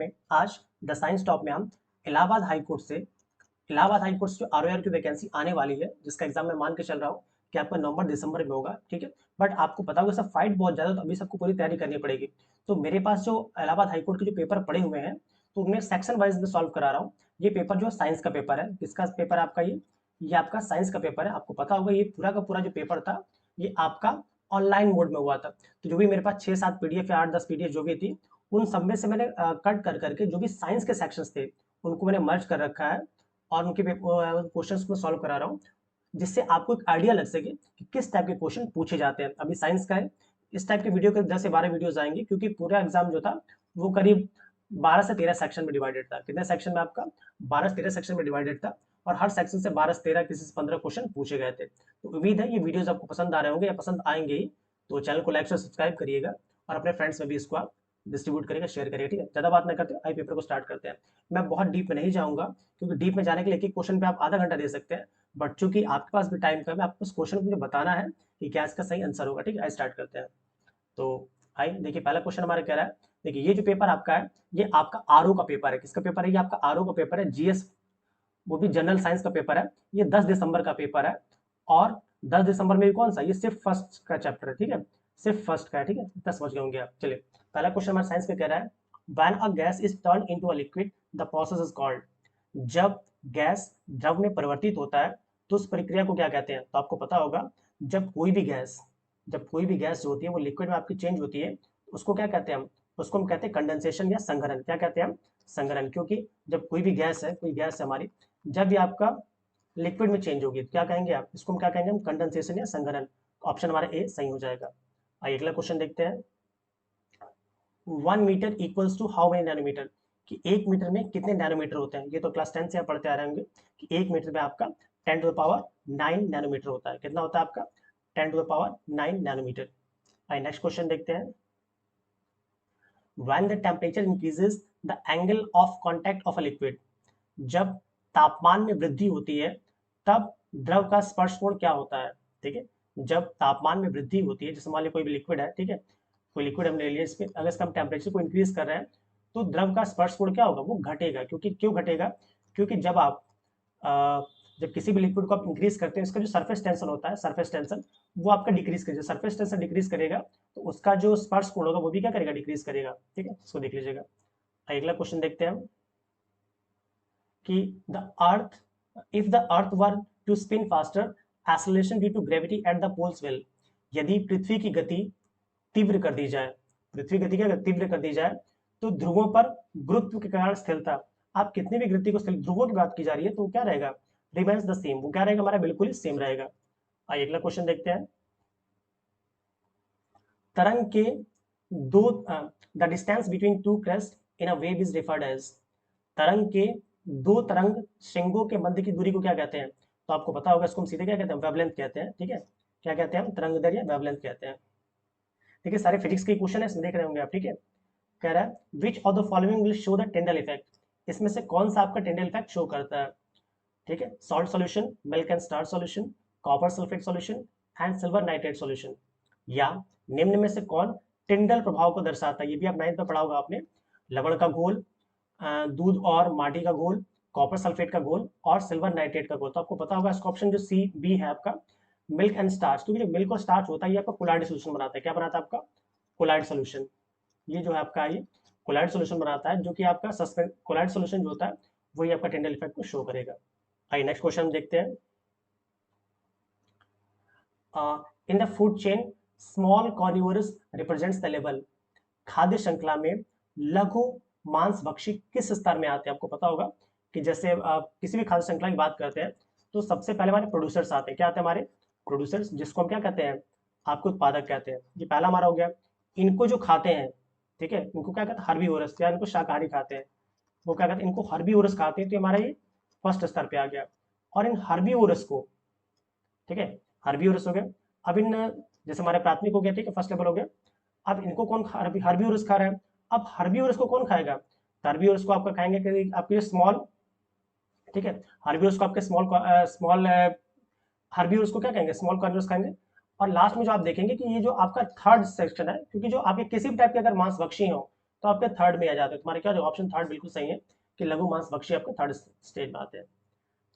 में आज the science top में हम इलाहाबाद हाई कोर्ट से जो आरओआर की वैकेंसी आने वाली है, जिसका एग्जाम मैं मान के चल रहा हूँ कि आपका नवंबर दिसंबर में होगा, ठीक है। बट आपको पता होगा सब फाइट बहुत ज़्यादा, तो अभी सबको पूरी तैयारी करनी पड़ेगी। तो मेरे पास जो इलाहाबाद हाई कोर्ट के जो पेपर पड़े हुए हैं, तो उनमें सेक्शन वाइज में सॉल्व करा रहा हूँ। ये पेपर जो है साइंस का पेपर है। किसका पेपर है आपका? ये आपका साइंस का पेपर है। आपको पता होगा ये पूरा का पूरा जो पेपर था, ये आपका ऑनलाइन मोड में हुआ था। तो जो भी मेरे पास 6-7 पीडीएफ या 8-10 पीडीएफ जो भी थी, उन सब में से मैंने कट कर करके जो भी साइंस के सेक्शंस थे, उनको मैंने मर्ज कर रखा है और उनके क्वेश्चंस को सॉल्व करा रहा हूँ, जिससे आपको एक आइडिया लग सके कि किस टाइप के क्वेश्चन पूछे जाते हैं। अभी साइंस का है, इस टाइप के वीडियो के 10 से 12 वीडियोस आएंगे, क्योंकि पूरा एग्जाम जो था वो करीब 12 से 13 सेक्शन में डिवाइडेड था। कितने सेक्शन में? आपका 12 से 13 सेक्शन में डिवाइडेड था, और हर सेक्शन से 12 से 13, किसी से 15 क्वेश्चन पूछे गए थे। तो उम्मीद है ये वीडियोस आपको पसंद आ रहे होंगे या पसंद आएंगे ही। तो चैनल को लाइक और सब्सक्राइब करिएगा, और अपने फ्रेंड्स में भी इसको आप डिस्ट्रीब्यूट करेगा, शेयर करेगा, ठीक है। ज़्यादा बात नहीं करते, आई पेपर को स्टार्ट करते हैं। मैं बहुत डीप में नहीं जाऊंगा, क्योंकि डीप में जाने के लिए एक एक क्वेश्चन पे आप आधा घंटा दे सकते हैं, बट चूंकि आपके पास भी टाइम कम है, आपको उस क्वेश्चन को मुझे बताना है कि क्या इसका सही आंसर होगा, ठीक है। आई स्टार्ट करते हैं। तो आइए देखिए, पहला क्वेश्चन हमारा कह रहा है, देखिए ये जो पेपर आपका है, ये आपका आरओ का पेपर है। किसका पेपर है? ये आपका आरओ का पेपर है, जीएस, वो भी जनरल साइंस का पेपर है। ये 10 दिसंबर का पेपर है, और 10 दिसंबर में भी कौन सा? ये सिर्फ फर्स्ट का चैप्टर है, ठीक है। सिर्फ फर्स्ट का है, ठीक है। इतना समझ गए होंगे आप। चलिए, पहला क्वेश्चन हमारे साइंस में कह रहा है, when a gas is turn into a liquid the process is called. जब गैस द्रव में परिवर्तित होता है, तो उस प्रक्रिया को क्या कहते हैं? तो आपको पता होगा, जब कोई भी गैस जो होती है वो लिक्विड में आपकी चेंज होती है, उसको क्या कहते हैं हम? उसको हम कहते हैं कंडेंसेशन या संघनन। क्या कहते हैं हम? संघनन। क्योंकि जब कोई गैस है हमारी, जब ये आपका लिक्विड में चेंज होगी, तो क्या कहेंगे आप? इसको हम क्या कहेंगे? हम कंडेंसेशन या संघनन। ऑप्शन हमारा ए सही हो जाएगा। आइए अगला क्वेश्चन देखते हैं। 1 metre equals to how many nanometre, कि 1 मीटर में कितने नैनोमीटर होते हैं? ये तो क्लास 10 से आप पढ़ते आ रहे होंगे कि 1 मीटर में आपका 10 टू द पावर 9 नैनोमीटर होता है। कितना होता है आपका? 10 टू द पावर 9 नैनोमीटर। आइए नेक्स्ट क्वेश्चन देखते हैं। When the temperature increases, the angle of contact of a liquid, जब तापमान में वृद्धि होती है, तब द्रव का स्पर्श कोण क्या होता है? ठीक है। जब तापमान में वृद्धि होती है, जैसे मान लीजिए कोई भी लिक्विड है, ठीक है, कोई लिक्विड हमने ले लिया, इसमें अगर इसका हम टेम्परेचर को इंक्रीज कर रहे हैं, तो द्रव का स्पर्श कोण क्या होगा? वो घटेगा। क्योंकि क्यों घटेगा? क्योंकि जब आप अ, जब किसी भी लिक्विड को आप इंक्रीज करते हैं, इसका जो सरफेस टेंशन होता है, सरफेस टेंशन, वो आपका डिक्रीज करेगा। सरफेस टेंशन डिक्रीज करेगा, तो उसका जो स्पर्श कोण होगा वो भी क्या करेगा? डिक्रीज करेगा, ठीक है। इसको देख लीजिएगा। अगला क्वेश्चन देखते हैं हम कि the earth if the earth were to spin faster, acceleration due to gravity at the poles will, यदि पृथ्वी की गति तीव्र कर दी जाए, पृथ्वी गति क्या तीव्र कर दी जाए, तो ध्रुवों पर गुरुत्व के कारण स्थिरता, आप कितनी भी गति को ध्रुवों की बात की जा रही है, तो क्या रहेगा? Remains the same. वो क्या रहेगा हमारा? बिल्कुल ही सेम रहेगा। आइए अगला क्वेश्चन देखते हैं। तरंग के दो the distance between two crest in a wave is referred as, तरंग के दो तरंग श्रृंगों के मध्य की दूरी को क्या कहते हैं? तो आपको पता होगा, इसको हम सीधे क्या कहते हैं? वेवलेंथ कहते हैं, ठीक है। क्या कहते हैं हम? तरंग दैर्घ्य या वेवलेंथ कहते हैं। ठीक है, सारे फिजिक्स के क्वेश्चन है, इसमें देख रहे होंगे आप, ठीक है। कह रहा है which of the following will show the Tyndall effect, इसमें से कौन सा आपका टिंडल इफेक्ट शो करता है? ठीक है, salt solution, milk and starch solution, copper sulphate solution and silver nitrate solution, या निम्न में से कौन टिंडल प्रभाव को दर्शाता है? ये भी आप 9th में पढ़ा होगा आपने। लवण का घोल, दूध और माटी का घोल, कॉपर सल्फेट का घोल और सिल्वर नाइट्रेट का घोल। तो आपको पता होगा इसका ऑप्शन जो सी बी है आपका, मिल्क एंड स्टार्च, क्योंकि जो मिल्क और स्टार्च होता है ये आपका कोलाइड सोल्यूशन बनाता है। क्या बनाता है आपका? Colloid solution. ये जो है आपका, ये कोलाइड सोल्यूशन बनाता है, जो कि आपका सस्पेंड कोलाइड सोल्यूशन जो होता है वही आपका टिंडल इफेक्ट को शो करेगा। आइए नेक्स्ट क्वेश्चन हम देखते हैं। In the food chain small carnivorous represents the level, खाद्य श्रृंखला में लघु मांसभक्षी किस स्तर में आते हैं? आपको पता होगा कि जैसे किसी भी खाद्य श्रृंखला की बात करते हैं, तो सबसे पहले हमारे प्रोड्यूसर्स आते हैं। क्या आते हैं हमारे? प्रोड्यूसर्स, जिसको हम क्या कहते हैं? आपको उत्पादक कहते हैं। ये पहला हमारा हो गया। इनको जो खाते हैं, ठीक है, इनको क्या कहते हैं? हर्बीवोरस, या इनको शाकाहारी खाते हैं, वो क्या कहते हैं? इनको हर्बीवोरस खाते हैं। तो हमारा ये फर्स्ट स्तर पे आ गया। और इन हर्बीवोरस को, ठीक है, हर्बीवोरस हो गया। अब इन, जैसे हमारे प्राथमिक हो गया, ठीक है, फर्स्ट लेवल हो गया। अब इनको कौन हर्बीवोरस खा रहा है? अब हर्बीवोरस को कौन खाएगा? तो हर्बीवोरस को आपका खाएंगे कि आपके स्मॉल, ठीक है, हर्बीवोरस को आपके स्मॉल हर्बीवोरस को क्या कहेंगे? स्मॉल कार्निवोरस खाएंगे। और लास्ट में जो आप देखेंगे कि ये जो आपका थर्ड सेक्शन है, क्योंकि जो आपके किसी भी टाइप के अगर मांसभक्षी हो, तो आपके थर्ड में आ जाते हैं। तुम्हारे क्या जो ऑप्शन थर्ड बिल्कुल सही है कि लघु मांसभक्षी आपके थर्ड स्टेज में आते हैं।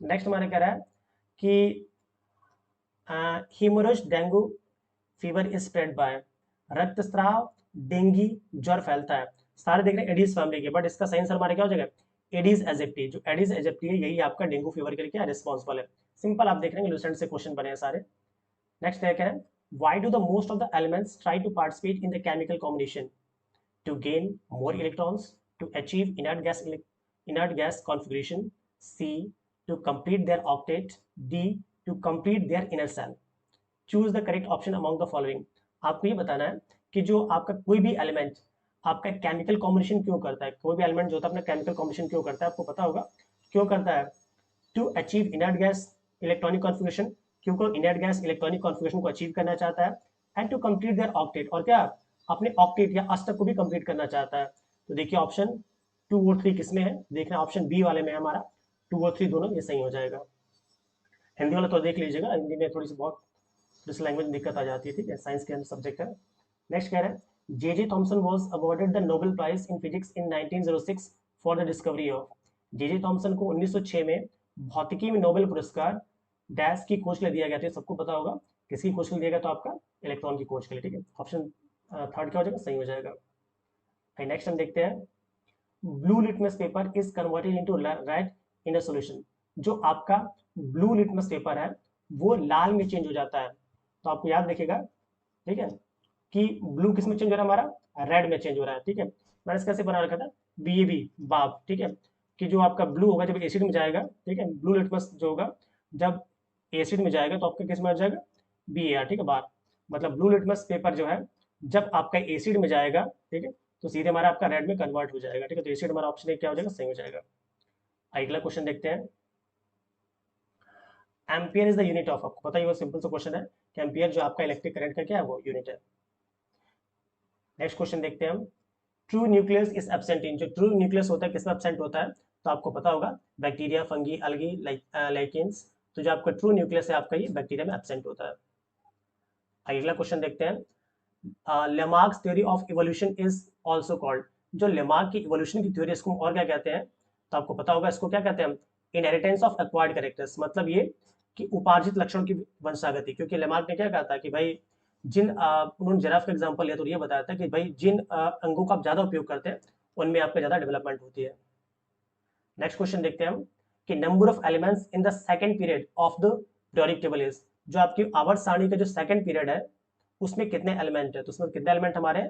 नेक्स्ट हमारे कह रहा है कि haemorrhage dengue fever is spread by, रक्तस्राव, डेंगू, ज्वर फैलता है। सारे देख रहे हैं एडीज फैमिली के, बट इसका सही आंसर हमारा क्या हो जाएगा, एडीज एजिप्टी। जो एडीज एजिप्टी है यही आपका डेंगू फीवर के लिए क्या रिस्पॉन्सिबल है। सिंपल आप देख रहे हैं लूसेंट से क्वेश्चन बने हैं सारे। नेक्स्ट क्या कह रहे हैं, why do the most of the elements try to participate in the chemical combination, to gain more electrons, to achieve inert gas configuration, C, to complete their octet, D, to complete their inner cell. Choose the correct option among the following. आपको ये बताना है कि जो आपका कोई भी element आपका केमिकल कॉम्बिनेशन क्यों करता है, कोई भी एलिमेंट जो होता है अपना केमिकल कॉम्बिनेशन क्यों करता है, आपको पता होगा क्यों करता है। To achieve inert gas electronic configuration, क्योंकि इनर्ट गैस इलेक्ट्रॉनिक कॉन्फिगरेशन को अचीव करना चाहता है, and to complete their octet, और क्या अपने ऑक्टेट या अष्टक को भी कंप्लीट करना चाहता है। तो देखिए ऑप्शन 2 और 3 किसमें है, देखना ऑप्शन बी वाले में हमारा 2 और 3 दोनों ये सही हो जाएगा। हिंदी वाला तो देख लीजिएगा, हिंदी में थोड़ी सी बहुत जिस लैंग्वेज में दिक्कत आ जाती है, ठीक है, साइंस के अंदर सब्जेक्ट है। नेक्स्ट कह रहे हैं J Thomson was awarded the Nobel prize in physics in 1906 for the discovery of. J Thomson को 1906 में भौतिकी में नोबेल पुरस्कार डैश की खोज के लिए दिया गया था, सबको पता होगा किसकी खोज के लिए दिया गया, तो आपका इलेक्ट्रॉन की खोज के लिए, ठीक है। ऑप्शन थर्ड क्या हो जाएगा, सही हो जाएगा। नेक्स्ट हम देखते हैं, blue litmus paper is converted into red in a solution. जो आपका ब्लू लिटमस पेपर है वो लाल में चेंज हो जाता है, तो आपको याद रखिएगा, ठीक है, कि ब्लू किस में चेंज हो रहा है हमारा, रेड में चेंज हो रहा है, ठीक है। मैंने इसका कैसे बना रखा था, BAB बाब, ठीक है, कि जो आपका ब्लू होगा जब एसिड में जाएगा, ठीक है, ब्लू लिटमस जो होगा जब एसिड में जाएगा तो आपका किस में आ जाएगा, BAR, ठीक है, बार। मतलब ब्लू लिटमस पेपर जो है जब आपका एसिड में जाएगा, ठीक है, तो सीधे हमारा आपका रेड में कन्वर्ट हो जाएगा, ठीक है। तो एसिड हमारा ऑप्शन एक क्या हो जाएगा, सही हो जाएगा। अगला क्वेश्चन देखते हैं, ampere is the unit of, आपको पता ही वो सिंपल सा क्वेश्चन है कि एम्पियर जो आपका इलेक्ट्रिक करंट का क्या है वो यूनिट है। नेक्स्ट क्वेश्चन देखते हैं हम, true nucleus is absent in. जो ट्रू न्यूक्लियस होता है किसमें एब्सेंट होता है, तो आपको पता होगा बैक्टीरिया, फंगी, अलगी, लाइकेंस। तो जो आपका ट्रू न्यूक्लियस है आपका ये बैक्टीरिया में एब्सेंट होता है। अगला क्वेश्चन देखते हैं, Lamarck's theory of evolution is also called. जो लेमार्क की इवोल्यूशन की थ्योरी इसको और क्या कहते हैं, तो आपको पता होगा इसको क्या कहते हैं हम, इनहेरिटेंस ऑफ एक्वायर्ड कैरेक्टर्स। मतलब ये कि उपार्जित लक्षणों की वंशागति, क्योंकि लेमार्क ने क्या कहा था कि भाई जिन उन्होंने जिराफ का एग्जांपल लिया तो ये बताया था कि भाई जिन अंगों का आप ज्यादा उपयोग करते हैं उनमें आपका ज्यादा डेवलपमेंट होती है। नेक्स्ट क्वेश्चन देखते हैं हम कि number of elements in the second period of the periodic table is. जो आपकी आवर्त सारणी का जो सेकंड पीरियड है उसमें कितने एलिमेंट है, तो उसमें कितने एलिमेंट हमारे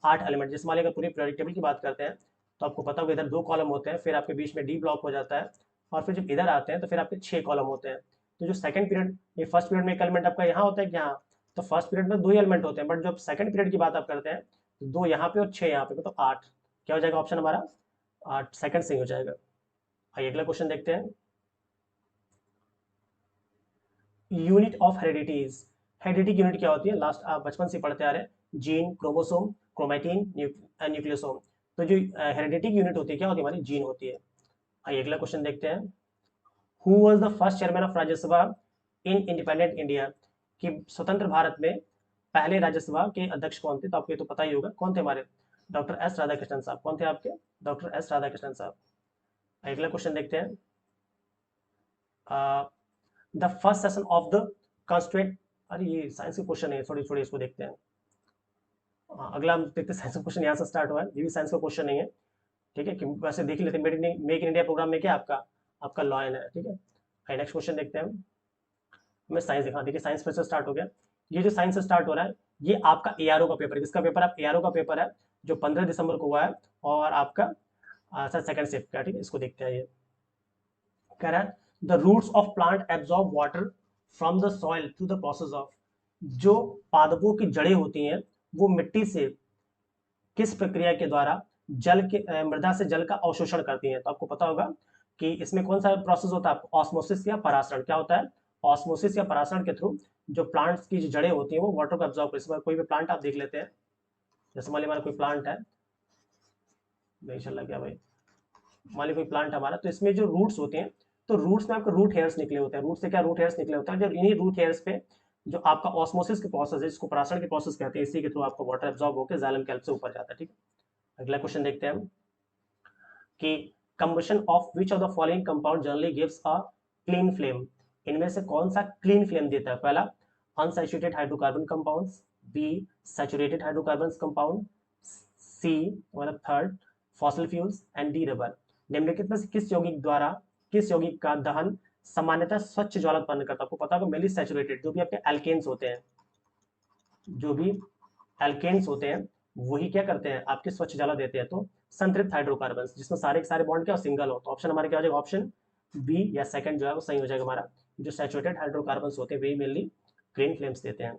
8 एलिमेंट। जैसे मान लीजिए अगर पूरी पीरियोडिक टेबल की बात करते हैं तो आपको पता होगा इधर 2 कॉलम होते हैं, फिर आपके बीच में डी ब्लॉक हो जाता है, और फिर जब इधर आते हैं तो फिर आपके 6 कॉलम होते हैं। तो जो सेकंड पीरियड, ये फर्स्ट पीरियड में एक एलिमेंट आपका यहाँ होता है कि यहाँ, तो फर्स्ट पीरियड में 2 ही एलिमेंट होते हैं, बट जब सेकंड पीरियड की बात आप करते हैं तो 2 यहाँ पे और 6 यहाँ पे, मतलब 8। क्या हो जाएगा ऑप्शन हमारा 8, सेकंड सही हो जाएगा। आइए अगला क्वेश्चन देखते हैं, यूनिट ऑफ हेरिडिटीज। हेरिडिटी की यूनिट क्या होती है, लास्ट आप बचपन से पढ़ते आ रहे हैं, जीन, क्रोमोसोम, क्रोमैटिन, न्यूक्लियोसोम। तो जो हेरिडिटी की यूनिट होती है क्या होती है, हमारी जीन होती है। आइए अगला क्वेश्चन देखते हैं, who was the first chairman of Rajya Sabha in independent India. कि स्वतंत्र भारत में पहले राज्यसभा के अध्यक्ष कौन थे, तो आपको ये तो पता ही होगा कौन थे हमारे, डॉक्टर एस राधाकृष्णन साहब। कौन थे आपके, डॉक्टर एस राधाकृष्णन साहब। अगला क्वेश्चन देखते हैं, the first session of the constituent. अरे ये साइंस का क्वेश्चन है, थोड़ी थोड़ी इसको देखते हैं। अगला हम देखते हैं, साइंस का क्वेश्चन यहाँ से स्टार्ट हुआ है, ये भी साइंस का क्वेश्चन नहीं है, ठीक है, कि वैसे देख लेते हैं मेक इन इंडिया प्रोग्राम में क्या आपका आपका लॉयन है, ठीक है। नेक्स्ट क्वेश्चन देखते हैं हम, मैं साइंस दिखा, देखिए साइंस फिर से स्टार्ट हो गया। ये जो साइंस से स्टार्ट हो रहा है ये आपका एआरओ का पेपर है, किसका पेपर है, आप एआरओ का पेपर है जो 15 दिसंबर को हुआ है, और आपका सर सेकंड शिफ्ट का, ठीक है। इसको देखते हैं, ये कह रहा है the roots of plant absorb water from the soil through the process of. जो पादपों की जड़ें होती हैं वो मिट्टी से किस प्रक्रिया के द्वारा जल के मृदा से जल का अवशोषण करती हैं। तो आपको पता होगा कि इसमें कौन सा प्रोसेस होता है, ऑस्मोसिस या परासरण। क्या होता है, ऑस्मोसिस या परासरण के थ्रू जो प्लांट्स की जो जड़ें होती हैं वो वाटर को एब्जॉर्ब करती हैं। कोई भी प्लांट आप देख लेते हैं, जैसे मान लीजिए हमारा कोई प्लांट है, नहीं चल रहा क्या भाई, मान लीजिए कोई प्लांट हमारा, तो इसमें जो रूट्स होते हैं तो रूट्स में आपके रूट हेयर्स निकले होते हैं। रूट से क्या, रूट हेयर्स निकले होते हैं, जब इन्हीं रूट हेयर्स पे जो आपका ऑस्मोसिस के प्रोसेस है, जिसको परासरण के प्रोसेस कहते हैं, इसी के थ्रू आपको वाटर एब्जॉर्ब होकर जाइलम कैल्प से ऊपर जाता है, ठीक है। अगला क्वेश्चन देखते हैं हम कि combustion of which of the following compound generally gives a clean flame. इनमें से कौन सा क्लीन फ्लेम देता है? पहला unsaturated hydrocarbon compounds, B saturated hydrocarbon compound, C मतलब third fossil fuels and D rubber. निम्नलिखित में से किस यौगिक का दहन सामान्यतः स्वच्छ ज्वाला उत्पन्न करता है? आपको पता होगा मेनली सैचुरेटेड, जो भी आपके एल्केन्स होते हैं, जो भी एल्केन्स होते हैं वही क्या करते हैं, आपके स्वच्छ ज्वाला देते हैं। तो संतृप्त हाइड्रोकार्बन जिसमें सारे के सारे बॉन्ड क्या सिंगल हो, तो ऑप्शन हमारा क्या हो जाएगा? ऑप्शन बी या सेकंड जो है वो सही हो जाएगा हमारा। जो सैचुरेटेड हाइड्रोकार्बन होते हैं वही मेनली ग्रीन फ्लेम्स देते हैं।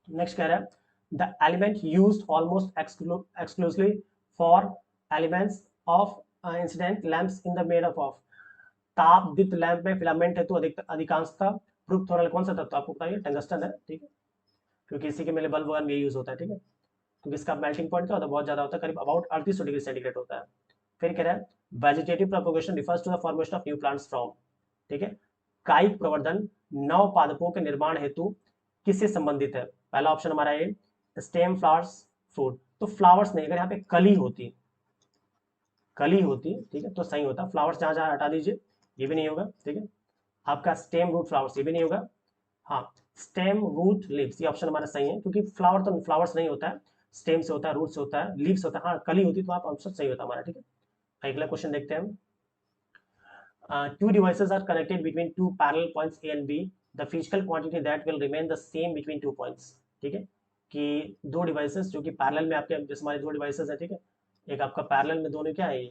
नेक्स्ट कह रहा है the element used almost exclusively for elements of incident lamps in the made of ताप दीप्त लैंप में फिलामेंट है तो अधिकांशतः प्रूफ थोड़ा कौन सा तत्व आपको बताइए? टंगस्टन है, ठीक है, क्योंकि इसी के मेरे बल्ब वगैरह में यूज होता है, ठीक है। क्योंकि इसका मेल्टिंग पॉइंट क्या होता है? बहुत ज्यादा होता है, करीब अबाउट 3800 डिग्री सेंटीग्रेड होता है। फिर कह रहा है vegetative propagation refers to the formation of new plants from, ठीक है, कायिक प्रवर्धन नव पादपों के निर्माण हेतु किससे संबंधित है? पहला ऑप्शन हमारा है स्टेम, फ्लावर्स, फ्रूट। तो फ्लावर्स नहीं, अगर यहाँ पे कली होती, ठीक है, तो सही होता। फ्लावर्स जहां जहां हटा दीजिए, ये भी नहीं होगा, ठीक है। आपका स्टेम, रूट, फ्लावर्स, ये भी नहीं होगा। हाँ, स्टेम, रूट, लीव्स, ये ऑप्शन हमारा सही है, क्योंकि फ्लावर तो फ्लावर्स नहीं होता है, स्टेम से होता है, रूट से होता है, लीव्स होता है। हाँ, कली होती तो आप ऑप्शन सही होता हमारा, ठीक है। अगला क्वेश्चन देखते हैं हम। Two devices are connected between two parallel points A and B. The physical quantity that will remain the same between two points. ठीक है, कि दो डिवाइसेस जो कि पैरेलल में आपके, जैसे हमारे दो डिवाइसेस है, ठीक है, एक आपका पैरेलल में दोनों क्या है,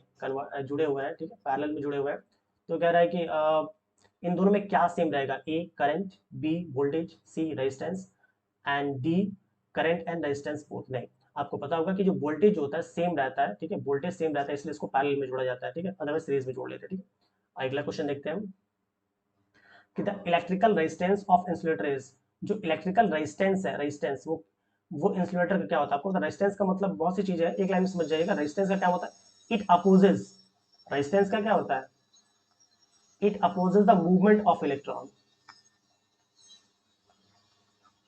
जुड़े हुए हैं, ठीक है, पैरेलल में जुड़े हुए हैं। तो कह रहा है कि इन दोनों में क्या सेम रहेगा? A current, B voltage, C resistance and D current and resistance both. नहीं, आपको पता होगा कि जो वोल्टेज होता है सेम रहता है, ठीक है, वोल्टेज सेम रहता है, इसलिए इसको पैरेलल में जोड़ा जाता है, ठीक है, अदरवाइज सीरीज में जोड़ लेते हैं, ठीक है। अगला क्वेश्चन देखते हैं हम कि the electrical resistance of insulator is. जो इलेक्ट्रिकल रेजिस्टेंस है, रेजिस्टेंस वो इंसुलेटर का क्या होता है? आपको रेजिस्टेंस का मतलब बहुत सी चीजें है, एक लाइन में समझ जाइएगा। रेजिस्टेंस का क्या होता है? इट अपोजेस, रेजिस्टेंस का क्या होता है? It opposes the movement of electron,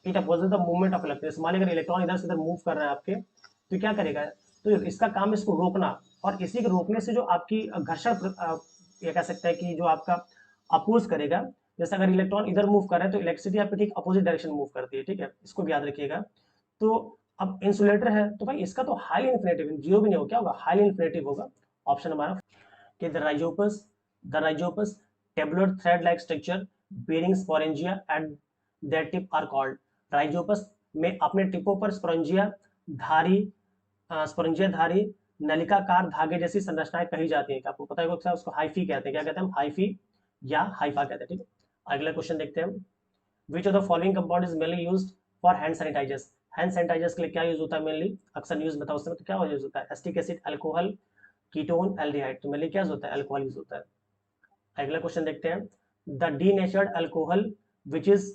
it opposes the movement of electron. मान लीजिए इलेक्ट्रॉन इधर से इधर मूव कर रहा है आपके, तो क्या करेगा? तो इसका काम इसको रोकना, और इसी के रोकने से जो आपकी घर्षण, ये कह सकते हैं कि जो आपका अपोज करेगा। जैसे अगर इलेक्ट्रॉन इधर मूव कर रहा है तो इलेक्ट्रिसिटी आपकी ठीक अपोजिट डायरेक्शन मूव करती है, ठीक है, इसको भी याद रखिएगा। तो अब इंसुलेटर है तो भाई इसका तो हाईली इन्फिनेटिव, जीरो भी नहीं होगा, क्या होगा? हाईली इन्फिनेटिव होगा। ऑप्शन हमारा कि the rhizopus tabular thread-like structure bearing sporangia at their tip are called। rhizopus में अपने टिपों पर स्पोरेंजिया धारी नलिकाकार धागे जैसी संरचनाएं कही जाती हैं। आपको पता है उसको हाइफी कहते हैं, क्या कहते हैं हम? हाइफी या हाइफा कहते हैं, ठीक है। अगला क्वेश्चन देखते हैं हम। Which of the following compound is mainly used for hand sanitisers. Hand sanitisers के लिए क्या यूज होता है मेनली? अक्सर यूज बताओ उसमें, तो क्या यूज होता है? Acetic acid, alcohol, ketone, aldehyde. तो मेनली क्या होता है? अल्कोहल यूज होता है। अगला क्वेश्चन देखते हैं। The denatured alcohol which is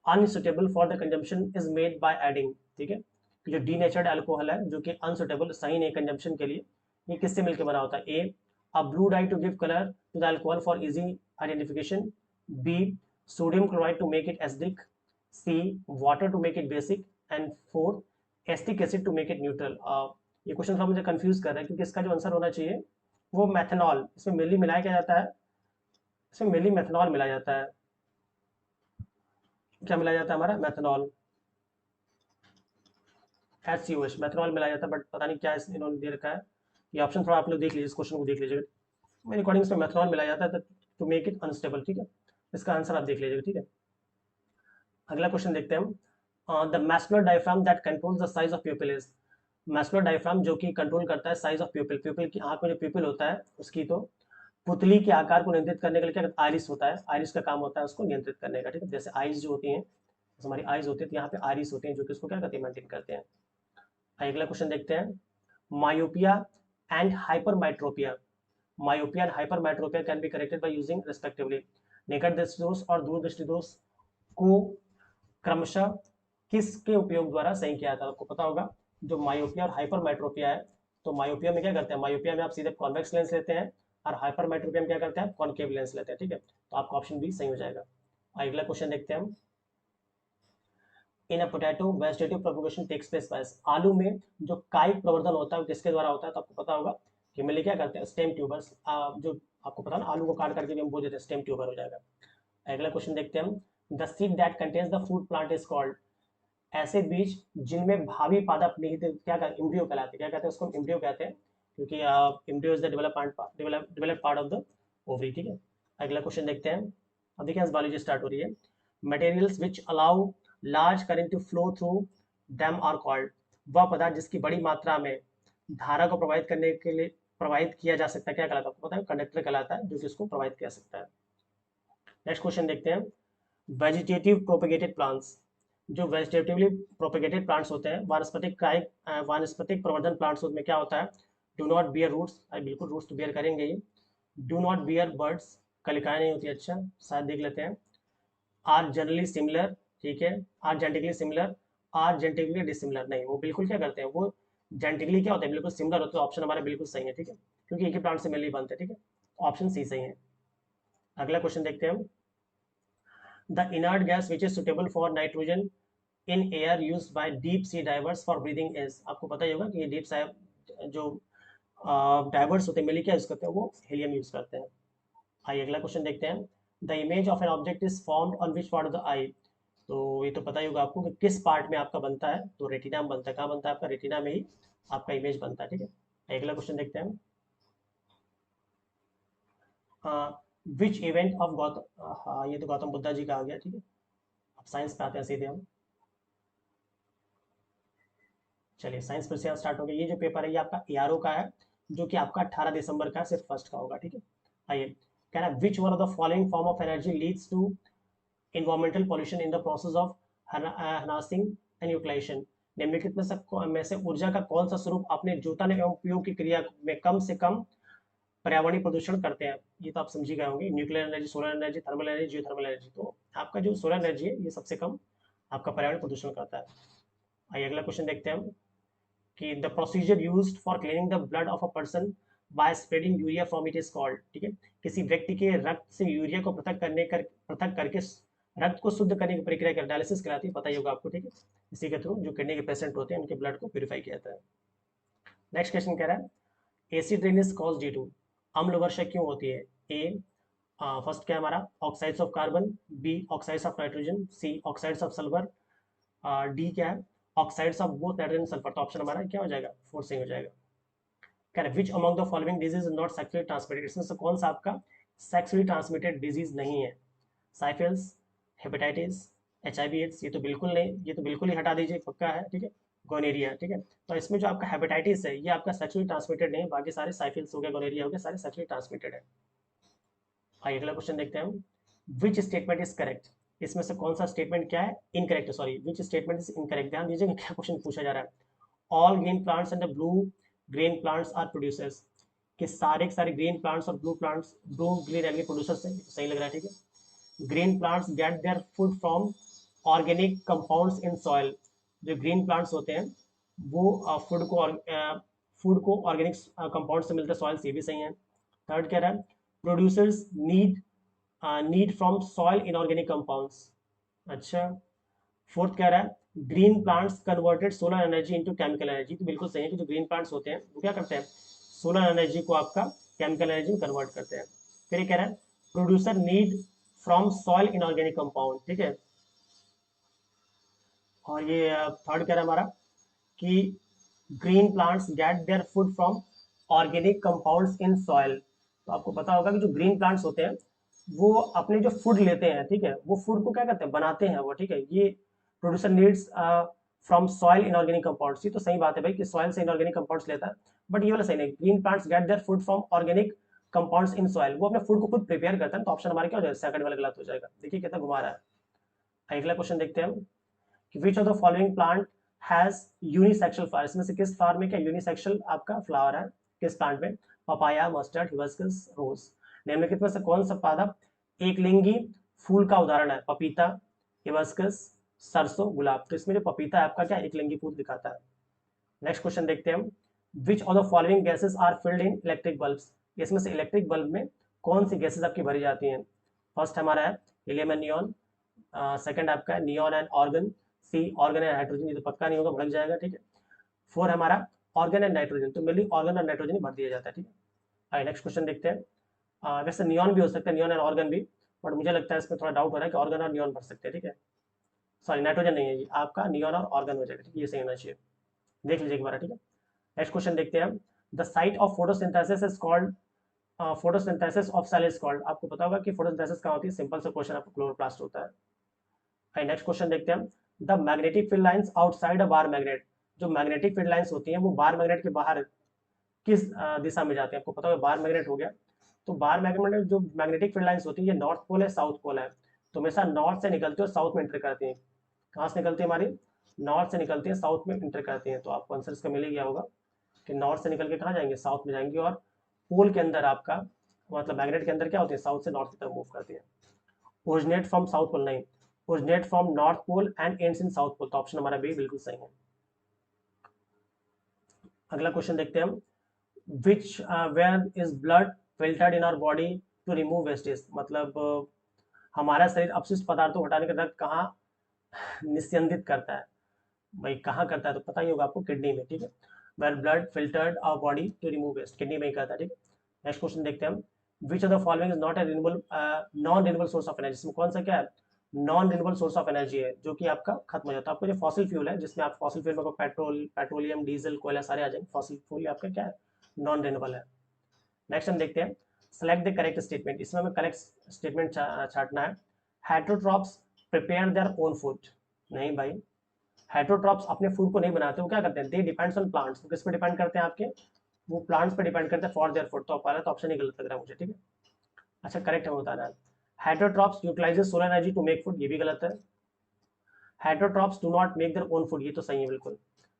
unsuitable for the consumption is made by adding, ठीक है। जो डीनेचर्ड अल्कोहल है जो कि अनसुटेबल, सही नहीं कंजम्पशन के लिए, ये किससे मिलकर बना होता है? A a blue dye to give colour to the alcohol for easy identification, B sodium chloride to make it acidic, C water to make it basic, and fourth acetic acid to make it neutral. ये question थोड़ा मुझे confuse कर रहा है, क्योंकि इसका जो answer होना चाहिए वो मैथनॉल, इसमें मेनली मिलाया क्या जाता है? इसमें मेनली मैथनॉल मिलाया जाता है। क्या मिलाया जाता है हमारा? मैथनॉल, HCOH, मैथनॉल मिलाया जाता है, बट पता नहीं क्या इन्होंने दे रखा है। ये ऑप्शन थोड़ा आप लोग देख लीजिए, इस क्वेश्चन को देख लीजिएगा। मेरे अकॉर्डिंग इसमें मैथनॉल मिलाया जाता है टू मेक इट अनस्टेबल, ठीक है। इसका आंसर आप देख लीजिएगा, ठीक है। अगला क्वेश्चन देखते हैं हम। The muscular diaphragm that controls the size of प्यूपिल is. Muscular diaphragm जो कि कंट्रोल करता है साइज ऑफ प्यूपिल, प्यूपिल की आंख में जो प्यूपिल होता है उसकी, तो पुतली के आकार को नियंत्रित करने के लिए क्या आइरिस होता है, आइरिस का काम होता है उसको नियंत्रित करने का, ठीक है। जैसे आइज जो होती हैं, जैसे हमारी आइज होती है, तो यहाँ पे आइरिस होते हैं जो कि उसको क्या करते हैं? मेंटेन करते हैं। अगला क्वेश्चन देखते हैं। Myopia and hypermetropia, myopia and hypermetropia can be corrected by using respectively. निकट दृष्टि दोष और दूर दृष्टि दोष को क्रमशः किसके उपयोग द्वारा सही किया था? आपको पता होगा जो मायोपिया और हाइपरमेट्रोपिया है, तो मायोपिया में क्या करते हैं? मायोपिया में आप सीधे कॉन्वेक्स लेंस लेते हैं, और हाइपरमेट्रोपिया में क्या करते हैं? कॉनकेव लेंस लेते हैं, ठीक है। तो आपका ऑप्शन बी सही हो जाएगा। अगला क्वेश्चन देखते हैं हम। In a potato vegetative propagation takes place by, आलू में जो कायिक प्रवर्धन होता है वो किसके द्वारा होता है? तो आपको पता होगा कि मिले क्या करते हैं, स्टेम ट्यूबर्स। जो आपको पता है ना, आलू को काट करके भी हम बोल देते हैं स्टेम ट्यूबर हो जाएगा। अगला क्वेश्चन देखते हैं हम, the seed that contains the fruit plant is called, ऐसे बीज जिनमें भावी पादप निहित क्या कहते हैं, इम्ब्रियो कहलाते हैं। क्या कहते हैं उसको? इम्ब्रियो कहते हैं, क्योंकि embryo is the develop part of the ovary, ठीक है। अगला क्वेश्चन देखते हैं, अब देखिए बायोलॉजी स्टार्ट हो रही है। Materials which allow large current to flow through them are called, वह पदार्थ जिसकी बड़ी मात्रा में धारा को प्रवाहित करने के लिए प्रवाहित किया जा सकता है, क्या कहलाता है? आपको पता है, कंडक्टर कहलाता है, जो कि उसको प्रवाहित किया सकता है। नेक्स्ट क्वेश्चन देखते हैं, वेजिटेटिव प्रोपेगेटेड प्लांट्स, जो वेजिटेटिवली प्रोपेगेटेड प्लांट्स होते हैं, वानस्पतिक प्रवर्धन प्लांट्स में क्या होता है? डू नॉट बियर रूट्स, बिल्कुल रूट्स तो बियर करेंगे ही। डू नॉट बियर बर्ड्स, कलिकाएं नहीं होती, अच्छा शायद देख लेते हैं। आर जनरली सिमिलर, ठीक है। Are genetically similar, are genetically dissimilar, नहीं, वो बिल्कुल क्या करते हैं, वो जेनेटिकली क्या होते हैं, बिल्कुल सिमिलर होते हैं। ऑप्शन हमारा बिल्कुल सही है, ठीक है, क्योंकि एक ही प्लांट से मिलकर बनते हैं, ठीक है। ऑप्शन सी सही है। अगला क्वेश्चन देखते हैं हम, the inert gas which is suitable for nitrogen in air used by deep sea diverse for breathing is, आपको पता ही होगा कि ये डीप सा जो डाइवर्स होते हैं मिली क्या यूज करते हैं, वो हीलियम यूज करते हैं। आइए अगला क्वेश्चन देखते हैं, the image of an object is formed on which part of the eye, तो ये तो पता ही होगा आपको कि किस पार्ट में आपका बनता है, तो रेटिना में बनता है। कहाँ बनता है आपका? रेटिना में ही आपका इमेज बनता है, ठीक है। अगला क्वेश्चन देखते हैं, विच इवेंट ऑफ गौतम, हाँ ये तो गौतम बुद्धा जी का आ गया, ठीक है। अब साइंस पे आते हैं सीधे हम, चलिए साइंस फिर से स्टार्ट हो गया। ये जो पेपर है ये आपका एआरओ का है, जो कि आपका 18 दिसंबर का सिर्फ फर्स्ट का होगा, ठीक है। आइए, कह रहा है which one of the following form of energy leads to environmental pollution in the process of harnessing and utilization, निम्नलिखित में से ऊर्जा का कौन सा स्वरूप अपने जोतन एवं उपयोग की क्रिया में कम से कम पर्यावरणीय प्रदूषण करते हैं? ये तो आप समझ ही गए होंगे, nuclear energy, solar energy, thermal energy, geothermal energy. तो आपका जो सोलर एनर्जी है ये सबसे कम आपका पर्यावरण प्रदूषण करता है। आइए अगला क्वेश्चन देखते हैं हम, कि the procedure used for cleaning the blood of a person by spreading urea from it is called, ठीक है। किसी व्यक्ति के रक्त से यूरिया को पृथक करके रक्त को शुद्ध करने की प्रक्रिया का डायलिसिस कहलाती है, पता ही होगा आपको, ठीक है। इसी के थ्रू जो किडनी के पेशेंट होते हैं उनके ब्लड को प्यूरिफाई किया जाता है। नेक्स्ट क्वेश्चन कह रहा है, acid rain is cause due to, अम्ल वर्षा क्यों होती है? ए, फर्स्ट क्या है हमारा, oxides of carbon, B oxides of nitrogen, C oxides of sulphur, D क्या है, oxides of both nitrogen sulphur. तो ऑप्शन हमारा क्या हो जाएगा? फोर्थ सही हो जाएगा। कह रहा है which among the following disease not sexually transmitted, इसमें से कौन सा आपका सेक्सुअली ट्रांसमिटेड डिजीज नहीं है? साइफिल्स, हेपेटाइटिस, HIV एड्स, ये तो बिल्कुल नहीं, ये तो बिल्कुल ही हटा दीजिए, पक्का है, ठीक है। गोनेरिया, ठीक है। तो इसमें जो आपका हेपेटाइटिस है ये आपका सेक्सुअली ट्रांसमिटेड नहीं है, बाकी सारे साइफिल्स हो गए, गोनेरिया हो गए, सारे सेक्सुअली ट्रांसमिटेड है। आइए अगला क्वेश्चन देखते हैं हम, विच स्टेटमेंट इज करेक्ट, इसमें से कौन सा स्टेटमेंट क्या है? Incorrect, sorry, which statement is incorrect. ध्यान दीजिए क्या क्वेश्चन पूछा जा रहा है। All green plants and the blue green plants are producers, कि सारे के सारे ग्रीन प्लांट्स और ब्लू ग्रीन एलगी प्रोड्यूसर्स हैं, सही लग रहा है, ठीक है। Green plants get their food from organic compounds in soil, जो ग्रीन प्लांट्स होते हैं वो फूड को ऑर्गेनिक कंपाउंड से मिलते हैं सॉइल से, भी सही है। थर्ड कह रहा है, producers need from soil inorganic compounds, अच्छा। फोर्थ कह रहा है green plants converted solar energy into chemical energy, तो बिल्कुल सही है कि जो ग्रीन प्लांट्स होते हैं वो क्या करते हैं, सोलर एनर्जी को आपका केमिकल एनर्जी में कन्वर्ट करते हैं। फिर ये कह रहा है producer need from soil inorganic compound, ठीक है। और ये थर्ड कह रहा है हमारा कि green plants get their food from organic compounds in soil. तो आपको पता होगा कि जो ग्रीन प्लांट्स होते हैं वो अपने जो फूड लेते हैं, ठीक है, वो फूड को क्या करते हैं, बनाते हैं वो, ठीक है। ये producer needs from soil inorganic compounds, ये तो सही बात है भाई कि सॉइल से इनऑर्गेनिक कंपाउंड्स लेता है, बट ये वाला सही नहीं। Green plants get their food from organic compounds in soil, वो अपने फूड को खुद प्रिपेयर करता है, तो ऑप्शन हमारा क्या हो जाएगा? सेकंड वाला गलत हो जाएगा। देखिए कितना घुमा रहा है। अगला क्वेश्चन देखते हैं हम, which of the following plant has unisexual flower, इसमें से किस फ्लावर में क्या यूनिसेक्सुअल आपका फ्लावर है, किस प्लांट में? पपाया, मस्टर्ड, हिबिस्कस, रोज। निम्नलिखित में से कौन सा पादप एक लिंगी फूल का उदाहरण है? पपीता, हिबिस्कस, सरसों, गुलाब। तो इसमें जो पपीता है आपका क्या एक लिंगी फूल दिखाता है। नेक्स्ट क्वेश्चन देखते हैं हम, which of the following gases are filled in electric bulbs, इसमें से इलेक्ट्रिक बल्ब में कौन सी गैसेस आपकी भरी जाती हैं? फर्स्ट हमारा है हीलियम एंड नियॉन, सेकंड आपका है neon and argon, C argon and hydrogen, ये तो पक्का नहीं होगा, भड़क जाएगा, ठीक है। 4 हमारा ऑर्गन एंड नाइट्रोजन, तो मेनली ऑर्गन और नाइट्रोजन ही भर दिया जाता है, ठीक है। नेक्स्ट क्वेश्चन देखते हैं। वैसे नियॉन भी हो सकता है, नियॉन एंड ऑर्गन भी, बट मुझे लगता है इसमें थोड़ा डाउट हो रहा है कि ऑर्गन और नियॉन भर सकते हैं, ठीक है। सॉरी, नाइट्रोजन नहीं है ये आपका, नियॉन और ऑर्गन हो जाएगा, ठीक है, ये सही होना चाहिए, देख लीजिए एक बार, ठीक है। नेक्स्ट क्वेश्चन देखते हैं। The site of photosynthesis is called, photosynthesis of cell is called, आपको पता होगा कि फोटोसिंथेसिस कहाँ होती है, सिंपल सा क्वेश्चन, आपको क्लोरोप्लास्ट होता है। नेक्स्ट क्वेश्चन देखते हैं। The magnetic field lines outside a bar magnet, जो मैग्नेटिक फील्ड लाइंस होती हैं वो बार मैग्नेट के बाहर किस दिशा में जाते हैं, आपको पता होगा, बार मैग्नेट हो गया, तो बार मैग्नेट जो मैग्नेटिक फील्ड लाइंस होती है, ये नॉर्थ पोल है, साउथ पोल है, तो हमेशा नॉर्थ से निकलती है और साउथ में एंटर करती है। कहाँ से निकलती है हमारी, नॉर्थ से निकलती है, साउथ में एंटर करती है, तो आपको आंसर इसका मिल ही गया होगा कि नॉर्थ से निकल के कहाँ जाएंगे, साउथ में जाएंगे, और पोल के अंदर आपका मतलब मैग्नेट के अंदर क्या होती है, साउथ से नॉर्थ की तरफ मूव करती है। ओरिजिनेट फ्रॉम साउथ पोल नहीं, originate from north pole and ends in south pole, तो ऑप्शन हमारा बी बिल्कुल सही है। अगला क्वेश्चन देखते हैं हम। Which where is blood filtered in our body to remove wastage, मतलब हमारा शरीर अपशिष्ट पदार्थों को हटाने का रक्त कहाँ निस्यंदित करता है, भाई कहाँ करता है, तो पता ही होगा आपको, किडनी में, ठीक है। Where blood filtered our body to remove waste, kidney में ही करता है, ठीक है। नेक्स्ट क्वेश्चन देखते हैं हम। Which of the following is not a renewable, non renewable source of energy, इसमें कौन सा क्या है, non renewable source of energy है जो कि आपका खत्म हो जाता है। आपको जो फॉसिल फ्यूल है, जिसमें आप फॉसिल फ्यूल में पेट्रोलियम, डीजल, कोयला सारे आ जाएंगे, फॉसिल फ्यूल आपका क्या है, नॉन रिन्यूएबल है। नेक्स्ट हम देखते हैं। सेलेक्ट द करेक्ट स्टेटमेंट, इसमें हमें करेक्ट स्टेटमेंट छाटना है। Heterotrophs prepare their own food, नहीं भाई, हेटरोट्रॉप्स अपने फूड को नहीं बनाते, वो क्या करते हैं, दे डिपेंड्स ऑन प्लांट्स, वो किस पे डिपेंड करते हैं आपके, वो प्लांट्स पे डिपेंड करते हैं फॉर देयर फूड, तो पहला तो ऑप्शन ही गलत लग रहा है मुझे, ठीक है। अच्छा, करेक्ट है बताना है। Heterotrophs utilises solar energy to make food, ये भी गलत है। Heterotrophs do not make their own food, ये तो सही है बिल्कुल।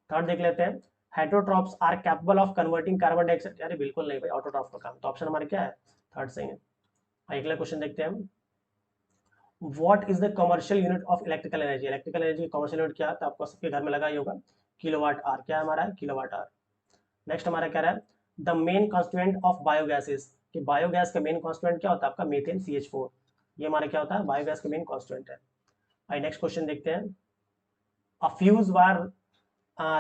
थर्ड देख लेते हैं। Heterotrophs are capable of converting carbon dioxide, अरे बिल्कुल नहीं भाई, ऑटोट्रॉफ का काम, तो ऑप्शन हमारे क्या है, थर्ड सही है। अगला क्वेश्चन देखते हैं हम। What is the commercial unit of electrical energy, electrical energy का कमर्शियल यूनिट क्या है, तो आपको सबके घर में लगा ही होगा, किलोवाट आर, क्या है हमारा, किलोवाट आर। नेक्स्ट हमारा क्या रहा है, the main constituent of biogases, कि बायोगैस का मेन कॉन्स्टिट्यूएंट क्या होता है आपका, मीथेन CH4, ये हमारा क्या होता है, बायोगैस का मेन कॉन्स्टिट्यूएंट है। आई नेक्स्ट क्वेश्चन देखते हैं। अ fuse wire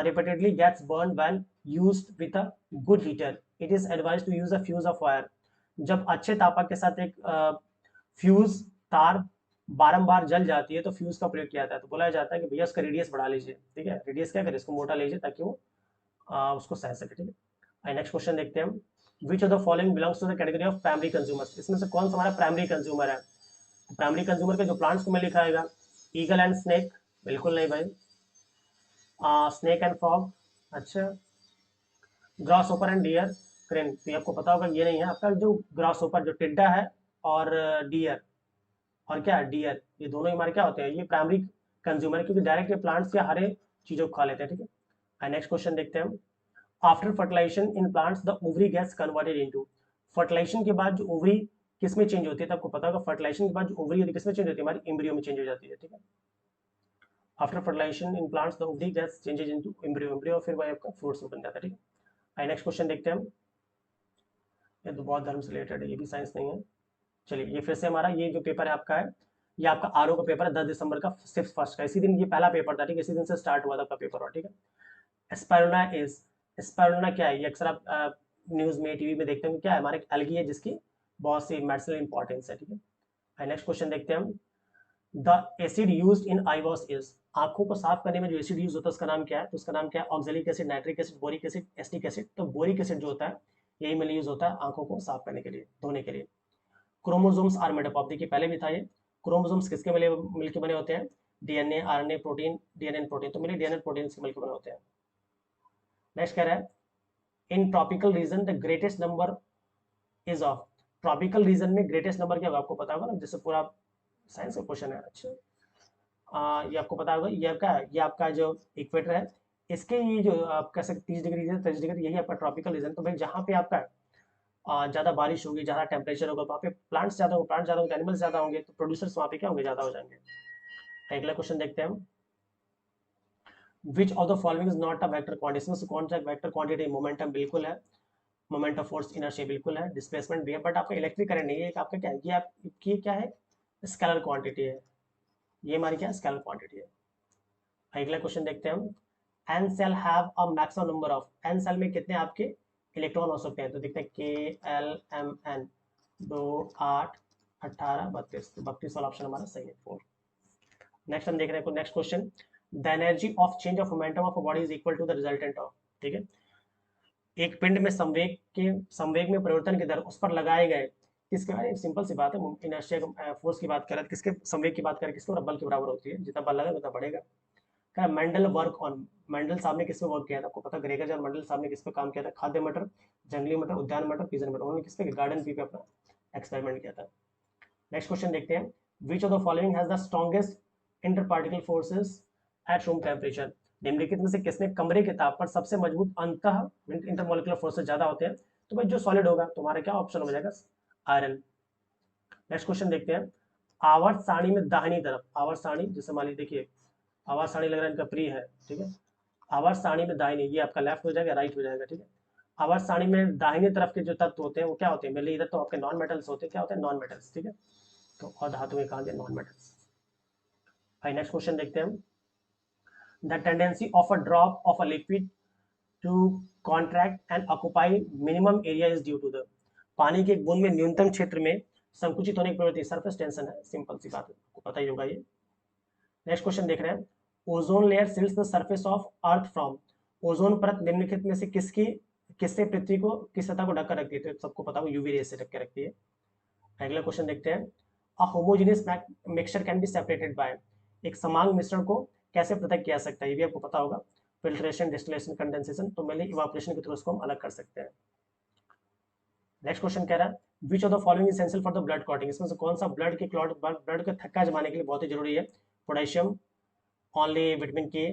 repeatedly gets burned when used with a good heater, it is advised to use a fuse of wire, जब अच्छे तापक के साथ एक फ्यूज तार बारंबार जल जाती है तो फ्यूज का प्रयोग किया जाता है, तो बोला जाता है कि भैया उसका रेडियस बढ़ा लीजिए, ठीक है, रेडियस क्या करें, इसको मोटा लीजिए ताकि वो उसको सह सके, ठीक है। नेक्स्ट क्वेश्चन देखते हैं हम। Which of the following belongs to the category of primary consumers, इसमें से कौन सा हमारा प्राइमरी कंज्यूमर है, प्राइमरी कंज्यूमर के जो प्लांट्स को में लिखा आएगा, ईगल एंड स्नेक, बिल्कुल नहीं भाई। स्नेक एंड फ्रॉग, अच्छा, ग्रास ओपर एंड डियर, क्रेन, तो ये आपको पता होगा, ये नहीं है आपका, जो ग्रास ओपर जो टिड्डा है, और डियर, और क्या है, डियर, ये दोनों ही हमारे क्या होते हैं, ये प्राइमरी कंज्यूमर है, क्योंकि डायरेक्ट ये प्लांट्स या हरे चीजों को खा लेते हैं, ठीक है। नेक्स्ट क्वेश्चन देखते हैं हम। After fertilisation in plants the ovary gets converted into, fertilisation के बाद जो ओवरी किस में चेंज होती है, तो आपको पता होगा फर्टिलाइजेशन के बाद जो ओवरी होती है किस में चेंज होती है, हमारी एम्ब्रियो में चेंज हो जाती है, ठीक है। After fertilisation in plants the ovary gets changes into embryo, embryo फिर वही आपका फ्रूट्स में बन जाता है, ठीक है। नेक्स्ट क्वेश्चन देखते हैं हम। ये तो बहुत धर्म से रिलेटेड है, ये भी साइंस नहीं है। चलिए, ये फिर से हमारा ये जो पेपर है आपका है, ये आपका RO का पेपर है, 10 दिसंबर का, सिर्फ फर्स्ट का, इसी दिन ये पहला पेपर था, ठीक है, इसी दिन से स्टार्ट हुआ था आपका पेपर, और ठीक है। स्पाइरुलिना इज, स्पाइरुलिना क्या है, ये अक्सर आप न्यूज में, टीवी में देखते हैं, क्या है, हमारे एल्गी है जिसकी बहुत सी मेडिसिनल इंपॉर्टेंस है, ठीक है। नेक्स्ट क्वेश्चन देखते हैं हम। The acid used in I wash is, आंखों को साफ करने में जो एसिड यूज होता है उसका नाम क्या है, तो उसका नाम क्या है, oxalic acid, nitric acid, boric acid, acetic acid, तो बोरिक एसिड जो होता है यही में यूज होता है आंखों को साफ करने के लिए, धोने के लिए। Chromosomes are made up of, देखिए पहले भी था ये, क्रोमोसोम्स किसके मिलके बने होते हैं, DNA RNA protein, DNA protein, तो मिले DNA प्रोटीन से मिलकर बने होते हैं। नेक्स्ट कह रहा है, in tropical region the greatest number is of, tropical region में ग्रेटेस्ट नंबर क्या होगा, आपको पता होगा ना, जैसे पूरा साइंस का क्वेश्चन है, अच्छा। ये आपको पता होगा, ये आपका, ये आपका जो इक्वेटर है, इसके ये जो आप कह सकते 30 डिग्री से 30 डिग्री, यही आपका ट्रॉपिकल रीजन, तो भाई जहाँ पे आपका ज़्यादा बारिश होगी, ज़्यादा टेम्परेचर होगा, वहाँ पे प्लांट्स ज़्यादा होंगे, प्लांट्स ज़्यादा होंगे, एनिमल्स ज़्यादा होंगे, तो प्रोड्यूसर्स वहाँ पे क्या होंगे, ज़्यादा हो जाएंगे। अगला क्वेश्चन देखते हैं हम। Which of the following is not a vector quantity, इसमें से कौन सा वेक्टर क्वांटिटी, मोमेंटम बिल्कुल है, मोमेंट ऑफ फोर्स इनर्शिया बिल्कुल है, डिस्प्लेसमेंट भी है, बट आपका इलेक्ट्रिक करंट नहीं है, एक आपका क्या है, ये आपकी क्या है, स्केलर क्वांटिटी है, ये हमारी क्या है, स्केलर क्वांटिटी है। अगला क्वेश्चन देखते हैं हम, an cell have a maximum number of, an cell में कितने आपके इलेक्ट्रॉन हो सकते हैं, तो देखते हैं के एल एम एन, 2 8 18 32, तो 32 वाला ऑप्शन हमारा सही है, 4। नेक्स्ट हम देख रहे हैं next question, the energy of change of momentum of a body is equal to the resultant of, ठीक है, एक पिंड में संवेग में परिवर्तन की दर उस पर लगाए गए किसके बारे, सिंपल सी बात है, इनर्शिया फोर्स की बात करें, किसके संवेग की बात करें, किसके बल के बराबर होती है, जितना बल लगा उतना बढ़ेगा। क्या मेंडल वर्क ऑन, मेंडल साहब ने किस पे वर्क किया था, आपको पता, ग्रेगर और मेंडल साहब ने किस पे काम किया था, खाद्य मटर, जंगली मटर, उद्यान मटर, पीजन मटर, उन्होंने किस पे, गार्डन पी पे अपना एक्सपेरिमेंट किया था। नेक्स्ट क्वेश्चन देखते हैं, which of the following has the strongest interparticle forces at room temperature, निम्नलिखित में से किसने कमरे के ताप पर सबसे मजबूत अंतः इंटरमोलिकुलर फोर्सेस ज्यादा होते हैं, तो भाई जो सॉलिड होगा तुम्हारा क्या ऑप्शन हो जाएगा, आयरन। नेक्स्ट क्वेश्चन देखते हैं, आवर्त सारणी में दाहिनी तरफ, आवर्त सारणी जैसे मान लीजिए देखिए आवर्त सारणी लग रहा है इनका प्री है, ठीक है, आवर्त सारणी में दाहिनी, ये आपका लेफ्ट हो जाएगा, राइट हो जाएगा, ठीक है, आवर्त सारणी में दाहिनी तरफ के जो तत्व होते हैं वो क्या होते हैं, मेरे लिए इधर तो आपके नॉन मेटल्स होते हैं, क्या होते हैं, नॉन मेटल्स, ठीक है, तो और धातु में कहा गया नॉन मेटल्स। भाई नेक्स्ट क्वेश्चन देखते हैं हम, the tendency of a drop of a liquid to contract and occupy minimum area is due to the, पानी के एक बूंद में न्यूनतम क्षेत्र में संकुचित होने की प्रवृत्ति सरफेस टेंशन है, सिंपल सी बात है, आपको पता ही होगा ये। नेक्स्ट क्वेश्चन देख रहे हैं, ozone layer seals the surface of earth from, ozone परत निम्नलिखित में से किससे पृथ्वी को किस सतह को ढककर रखती है, तो सबको पता हो यूवी रेस से ढक के रखती है। अगला क्वेश्चन देखते हैं, अ homogeneous mixture can be separated by, एक समान मिश्रण को कैसे पृथक किया सकता है, ये भी आपको पता होगा, फिल्ट्रेशन, डिस्टिलेशन, कंडेंसेशन, तो मेनली इवापोरेशन के थ्रू उसको हम अलग कर सकते हैं। नेक्स्ट क्वेश्चन कह रहा है, which of the following is essential for the blood clotting, इसमें से कौन सा ब्लड के क्लॉट ब्लड को थक्का जमाने के लिए बहुत ही जरूरी है, पोटेशियम, ओनली विटामिन के,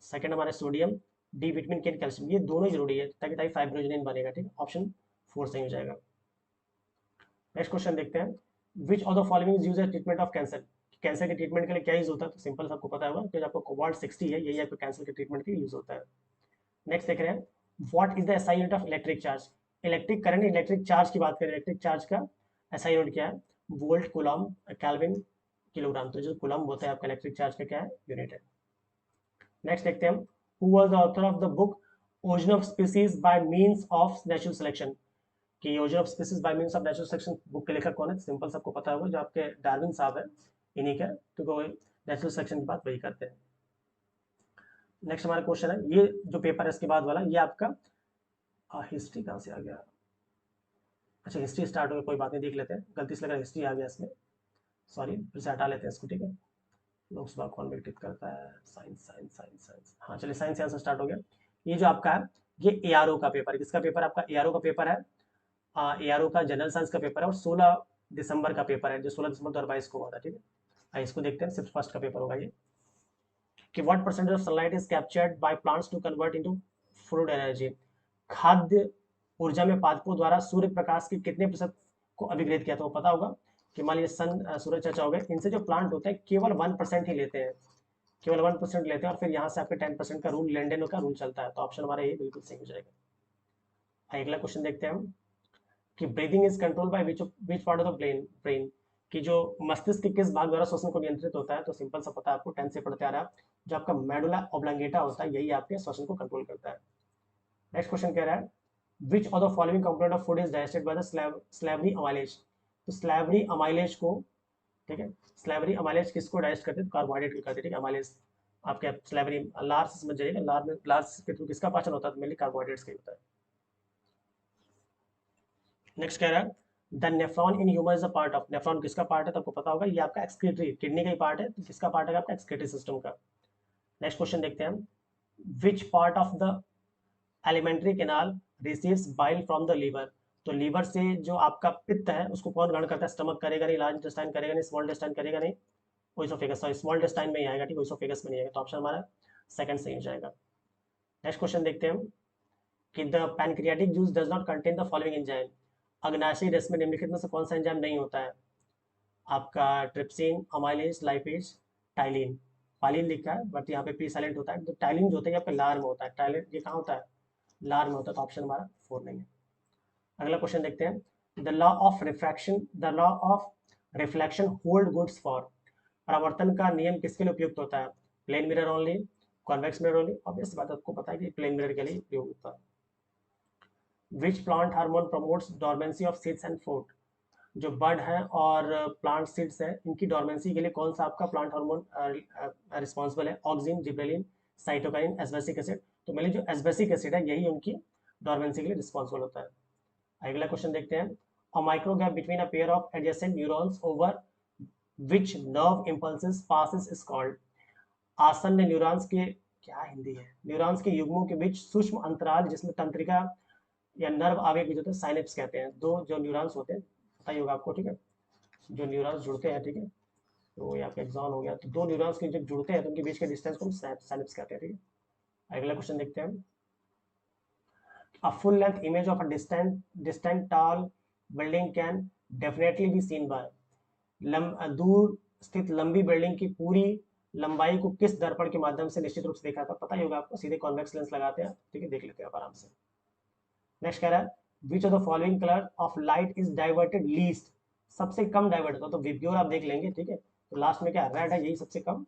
सेकंड हमारा सोडियम, डी विटामिन के, कैल्शियम, ये दोनों जरूरी है ताकि ताकि फाइब्रोजिन बनेगा, ठीक है, ऑप्शन 4 सही हो जाएगा। नेक्स्ट क्वेश्चन देखते हैं, which of the following is used in treatment of cancer, cancer के ट्रीटमेंट के लिए क्या यूज होता है, तो सिंपल सबको पता होगा कि आपको कोबाल्ट 60 है, यही आपको कैंसर के ट्रीटमेंट के लिए यूज होता है। नेक्स्ट देख रहे हैं, what is the SI unit of electric charge, electric current, electric charge की बात करें, इलेक्ट्रिक चार्ज का एसआई यूनिट क्या है, वोल्ट, कूलम, केल्विन, किलोग्राम, तो जो कूलम होता है आपका इलेक्ट्रिक चार्ज का क्या है, यूनिट है। नेक्स्ट देखते हैं हम, who was the author of the book origin of species by means of natural selection, कि origin of species by means of natural selection book के लेखक कौन है, सिंपल सबको पता होगा, जो आपके डार्विन साहब है, इन्हीं का, क्योंकि नेचुरल सिलेक्शन की बात वही करते हैं। नेक्स्ट हमारा क्वेश्चन है, ये जो पेपर है इसके बाद वाला, ये आपका हिस्ट्री कहाँ से आ गया, अच्छा हिस्ट्री स्टार्ट हो गया, कोई बात नहीं, देख लेते हैं, गलती से लगा हिस्ट्री आ गया इसमें, सॉरी, फिर से हटा लेते हैं इसको, ठीक है, लोकसभा कौन विकटित करता है, साइंस साइंस साइंस साइंस, हाँ चलिए साइंस यहाँ से स्टार्ट हो गया। ये जो आपका है ये एआरओ का पेपर है, किसका पेपर आपका, एआरओ का पेपर है, एआरओ का जनरल साइंस का पेपर है, और 16 दिसंबर का पेपर है, जो 16 दिसंबर 2022 को हुआ था, ठीक है, इसको देखते हैं, सिर्फ फर्स्ट का पेपर होगा ये, कि what percentage of sunlight is captured by plants to convert into food energy, खाद्य ऊर्जा में पादपों द्वारा सूर्य प्रकाश के कितने प्रतिशत को अभिग्रहित किया था, वो पता होगा, कि मान लीजिए सन सूरज चर्चा हो गए, इनसे जो प्लांट होते हैं केवल 1% ही लेते हैं, केवल 1% लेते हैं, और फिर यहाँ से आपके 10% का रूल, लेंडेनो का रूल चलता है, तो ऑप्शन हमारा ये बिल्कुल सही हो जाएगा। अगला क्वेश्चन देखते हैं हम, कि breathing is control by which part of the brain, कि जो मस्तिष्क के किस भाग द्वारा श्वसन को नियंत्रित होता है, तो सिंपल सा पता है आपको, 10 से पढ़ते आ रहा है, जो आपका मेडुला ऑब्लांगेटा होता है, यही आपके श्वसन को कंट्रोल करता है। नेक्स्ट क्वेश्चन कह रहा है, which of the following component of food is digested by the salivary amylase, तो स्लैवरी अमाइलेज को, ठीक है, स्लैवरी अमाइलेज किसको डाइजेस्ट करते हैं, कार्बोहाइड्रेट को करते हैं, ठीक है, अमाइलेज आपके स्लैवरी, लार से समझ जाइएगा, लार में लार के थ्रू किसका पाचन होता है, तो मेनली कार्बोहाइड्रेट्स का ही होता है। नेक्स्ट कह रहा है, the nephron in human is a part of, nephron किसका पार्ट है, तो आपको पता होगा, ये आपका एक्सक्रीटरी, किडनी का ही पार्ट है, तो किसका पार्ट है आपका, एक्सक्रीटरी सिस्टम का। नेक्स्ट क्वेश्चन देखते हैं हम, which part of the alimentary canal receives bile from the liver, तो लीवर से जो आपका पित्त है उसको कौन ग्रहण करता है, स्टमक करेगा नहीं, लार्ज इंटेस्टाइन करेगा नहीं, स्मॉल इंटेस्टाइन करेगा नहीं, ओइसोफेगस, सॉरी स्मॉल इंटेस्टाइन में ही आएगा, ठीक, ओइसोफेगस में नहीं आएगा, तो ऑप्शन हमारा सेकंड सही हो जाएगा। नेक्स्ट क्वेश्चन देखते हैं हम, कि the pancreatic juice does not contain the following enzyme, अग्नाशयी रस में निम्नलिखित में से कौन सा एंजाइम नहीं होता है, आपका trypsin, amylase, lipase, ptyalin, Palin लिखा है बट यहाँ पे पी साइलेंट होता है, तो टाइलिन जो होता है यहाँ पे लार में होता है, टाइलिन ये कहाँ होता है, लार में होता है, तो ऑप्शन हमारा 4 नहीं है। अगला क्वेश्चन देखते हैं, the law of refraction, the law of reflection hold goods for, परावर्तन का नियम किसके लिए उपयुक्त होता है, plane mirror only, convex mirror only, obvious बात आपको पता है कि प्लेन मिरर के लिए उपयोग होता है। Which plant hormone promotes dormancy of seeds and fruit, जो बर्ड है और प्लांट सीड्स है इनकी डोरमेंसी के लिए कौन सा आपका प्लांट हार्मोन रिस्पॉन्सिबल है? Auxin, gibberellin, cytokinin, abscisic acid. तो मेनली जो एस्बेसिक एसिड है यही उनकी डोरमेंसी के लिए रिस्पॉन्सिबल होता है। अगला क्वेश्चन देखते हैं, a micro gap between a pair of adjacent neurons over which nerve impulses passes is called. आसन्न न्यूरॉन्स के, क्या हिंदी है, न्यूरॉन्स के युग्मों के बीच सूक्ष्म अंतराल जिसमें तंत्रिका या नर्व आवेग होते हैं, साइनेप्स कहते हैं। दो जो न्यूरॉन्स होते हैं, पता ही होगा आपको, ठीक है, जो न्यूरॉन्स जुड़ते हैं, ठीक है, तो ये आपका एग्जाम हो गया, तो दो न्यूरॉन्स के जब जुड़ते हैं तो उनके बीच के डिस्टेंस को हम साइनेप्स कहते हैं, ठीक है। अगला क्वेश्चन देखते हैं, a full length image of a distant tall building can definitely be seen by, दूर स्थित लंबी बिल्डिंग की पूरी लंबाई को किस दर्पण के माध्यम से निश्चित रूप से देखा था? पता ही होगा आपको, सीधे कॉन्वेक्स लेंस लगाते हैं, ठीक है, देख लेते हैं आप आराम से। नेक्स्ट कह रहा है, which of the following colour of light is diverted least, सबसे कम डाइवर्ट होता है, तो विब्ग्योर आप देख लेंगे, ठीक है, तो लास्ट में क्या रेड है, यही सबसे कम,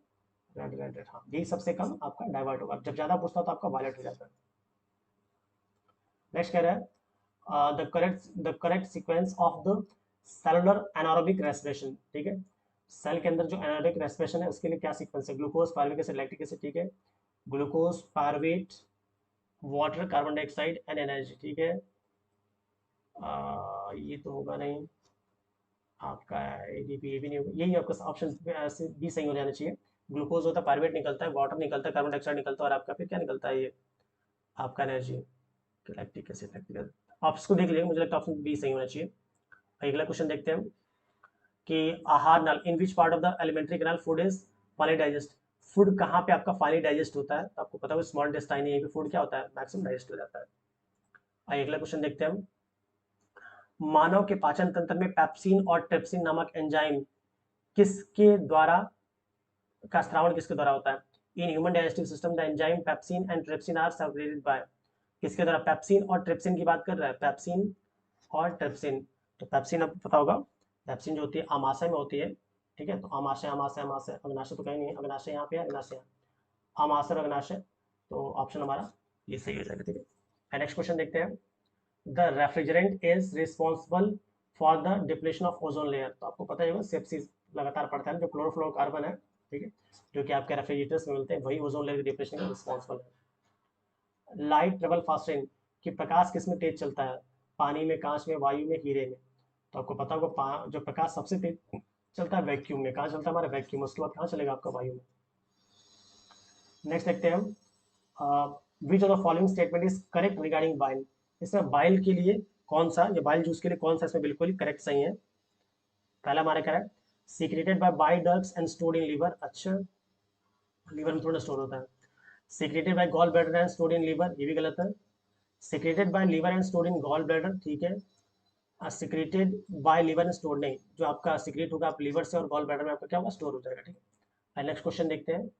रेड रेड रेड, हाँ यही सबसे कम आपका डाइवर्ट होगा, जब ज्यादा पूछता तो आपका वायलेट हो जाता है। नेक्स्ट कह रहा है, the correct sequence of the cellular anaerobic respiration, ठीक है, सेल के अंदर जो एनारोबिक रेस्पिरेशन है उसके लिए क्या सीक्वेंस है? Glucose, pyruvate acid, lactic acid, ठीक है, glucose, pyruvate, water, carbon dioxide and energy, ठीक है। ये तो होगा नहीं आपका, एडीपी ये भी नहीं होगा, यही आपका ऑप्शन बी सही हो जाना चाहिए। ग्लूकोज होता है, पायरुवेट निकलता है, वाटर निकलता है, कार्बन डाइऑक्साइड निकलता है, और आपका फिर क्या निकलता है? ये आपका energy, lactic acid, lactic acid. आप इसको देख लीजिए, मुझे लगता है ऑप्शन बी सही होना चाहिए। अगला क्वेश्चन देखते हैं कि आहार नल, in which part of the alimentary canal food is finally digest, food कहाँ पे आपका फाइनली डाइजेस्ट होता है? तो आपको पता है स्मॉल इंटेस्टाइन है, यहीं पे फूड क्या होता है, मैक्सिमम डाइजेस्ट हो जाता है। आइए अगला क्वेश्चन देखते हैं, मानव के पाचन तंत्र में पेप्सिन और ट्रिप्सिन नामक एंजाइम किसके द्वारा का स्त्रावण किसके द्वारा होता है? In human digestive system the enzyme pepsin and trypsin are separated by, किसके द्वारा? पेप्सिन और ट्रिप्सिन की बात कर रहा है, पेप्सिन और ट्रिप्सिन। तो पेप्सिन आपको पता होगा, पेप्सिन जो होती है आमाशय में होती है, ठीक है, तो आमाशय आमाशय आमाशय, अग्नाशय तो कहीं नहीं है, अग्नाशय यहाँ पे है, अग्नाशय यहाँ, आमाशय और अग्नाशय, तो ऑप्शन हमारा ये सही हो जाएगा, ठीक है। नेक्स्ट क्वेश्चन देखते हैं, the refrigerant is responsible for the depletion of ozone layer, तो आपको पता ही होगा, सेप्सिस लगातार पढ़ता है, जो क्लोरोफ्लोरोकार्बन है, ठीक है, जो कि आपके रेफ्रिजरेटर्स में मिलते हैं, वही ओजोन लेयर के डिप्लेशन का रिस्पॉन्सिबल है। लाइट ट्रेवल फास्टर इन, कि प्रकाश किस में तेज चलता है? पानी में, कांच में, वायु में, हीरे में। तो आपको पता होगा जो प्रकाश सबसे तेज चलता है वैक्यूम में, कहाँ चलता है हमारा? वैक्यूम, उसके बाद कहाँ चलेगा आपका? वायु में। नेक्स्ट देखते हैं हम, which of the following statement is correct regarding bile, इसमें बाइल के लिए कौन सा, ये बाइल जूस के लिए कौन सा इसमें बिल्कुल ही करेक्ट सही है? पहला हमारा क्या है, secreted by bile ducts and stored in liver, अच्छा लीवर में थोड़ा स्टोर होता है। Secreted by gall bladder and stored in liver, ये भी गलत है। Secreted by liver and stored in gall bladder, ठीक है, secreted by liver and stored नहीं, जो आपका सीक्रेट होगा आप लीवर से और गॉल ब्लैडर में आपका क्या होगा? स्टोर हो जाएगा, ठीक है। नेक्स्ट क्वेश्चन देखते हैं,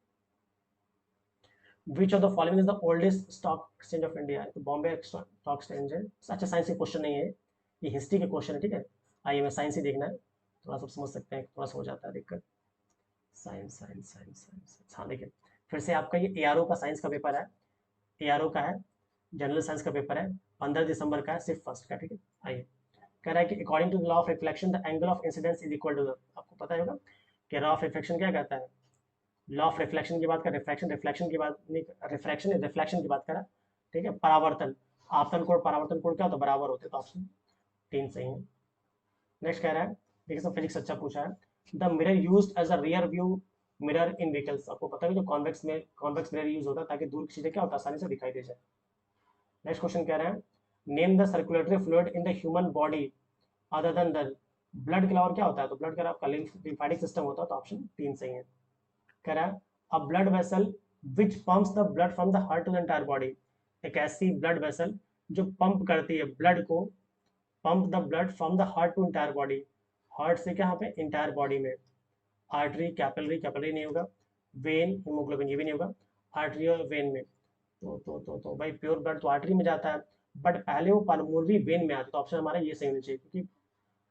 which of the following is the oldest stock exchange of India, तो बॉम्बे स्टॉक एक्सचेंज है। अच्छा साइंस के क्वेश्चन नहीं है, ये हिस्ट्री के क्वेश्चन है, ठीक है, आइए मैं साइंस ही देखना है, थोड़ा सब समझ सकते हैं, थोड़ा सा हो जाता है दिक्कत। साइंस साइंस साइंस साइंस, हाँ देखिए, फिर से आपका ये एआरओ का साइंस का पेपर है, एआरओ का है, जनरल साइंस का पेपर है, 15 दिसंबर का है, सिर्फ फर्स्ट का, ठीक है। आइए, कह रहा है कि according to the law of reflection the angle of incidence is equal to the, आपको पता होगा कि लॉ ऑफ रिफ्लेक्शन क्या कहता है? लॉ ऑफ रिफ्लेक्शन की बात कर, रिफ्लेक्शन रिफ्लेक्शन की बात नहीं, रिफ्लेक्शन रिफ्लेक्शन की बात करा, ठीक है, परावर्तन, आपतन कोण परावर्तन कोण क्या होता है? बराबर होते, तो ऑप्शन 3 सही है। नेक्स्ट कह रहा है, देखिए सब फिजिक्स अच्छा पूछा है, the mirror used as a rear view mirror in vehicles, आपको पता है जो कॉन्वेक्स मिरर यूज होता है ताकि दूर की चीजें क्या होता है? आसानी से दिखाई दे जाए। नेक्स्ट क्वेश्चन कह रहा है, name the circulatory fluid in the human body other than the, blood के अलावा क्या होता है? तो ब्लड का आपका लिम्फेटिक सिस्टम होता है, तो ऑप्शन 3 सही है। कह रहा है, a blood vessel which pumps the blood from the heart to the entire body, एक ऐसी ब्लड वेसल जो पंप करती है ब्लड को, pump the blood from the heart to entire body, heart से क्या यहाँ पे? एंटायर बॉडी में। आर्टरी, कैपिलरी, कैपिलरी नहीं होगा, वेन, हीमोग्लोबिन, ये भी नहीं होगा, आर्टरी और वेन में, तो भाई प्योर ब्लड तो आर्टरी में जाता है, बट पहले वो पल्मोनरी वेन में आता है, तो ऑप्शन हमारा ये सही होना चाहिए, क्योंकि